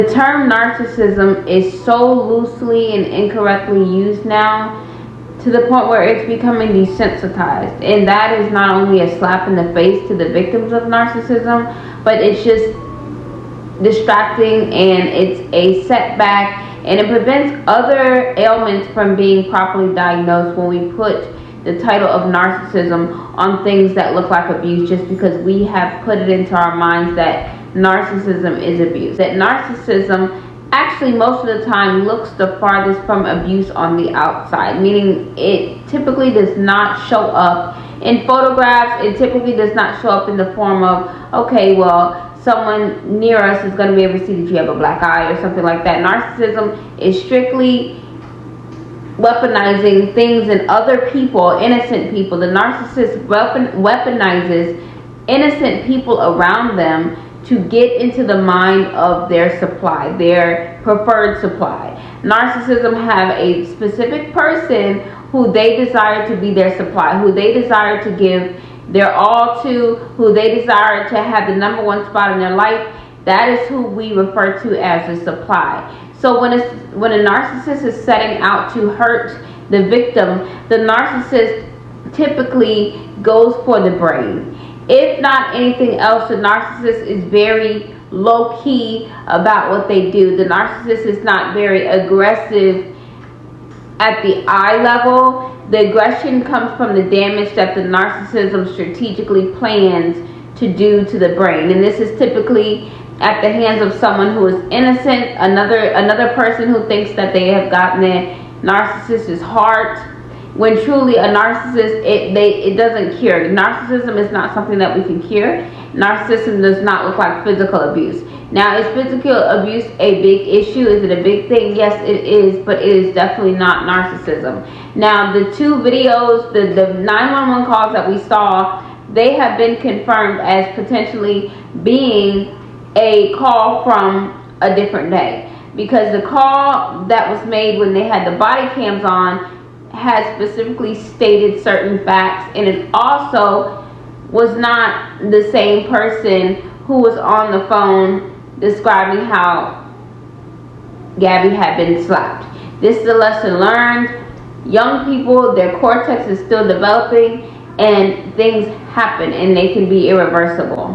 The term narcissism is so loosely and incorrectly used now to the point where it's becoming desensitized. And that is not only a slap in the face to the victims of narcissism, but it's just distracting and it's a setback, and it prevents other ailments from being properly diagnosed when we put the title of narcissism on things that look like abuse, just because we have put it into our minds that narcissism is abuse. That narcissism actually most of the time looks the farthest from abuse on the outside, meaning it typically does not show up in photographs. It typically does not show up in the form of, okay, well, someone near us is going to be able to see that you have a black eye or something like that. Narcissism is strictly weaponizing things in other people, innocent people. The narcissist weaponizes innocent people around them to get into the mind of their supply, their preferred supply. Narcissism have a specific person who they desire to be their supply, who they desire to give their all to, who they desire to have the number one spot in their life. That is who we refer to as a supply. So when a narcissist is setting out to hurt the victim, the narcissist typically goes for the brain. If not anything else, the narcissist is very low-key about what they do. The narcissist is not very aggressive at the eye level. The aggression comes from the damage that the narcissism strategically plans to do to the brain. And this is typically at the hands of someone who is innocent, another person who thinks that they have gotten the narcissist's heart, when truly a narcissist, it doesn't cure. Narcissism is not something that we can cure. Narcissism does not look like physical abuse. Now, is physical abuse a big issue? Is it a big thing? Yes, it is, but it is definitely not narcissism. Now, the two videos, the 911 calls that we saw, they have been confirmed as potentially being a call from a different day, because the call that was made when they had the body cams on has specifically stated certain facts, and it also was not the same person who was on the phone describing how Gabby had been slapped. This is a lesson learned. Young people, their cortex is still developing, and things happen and they can be irreversible.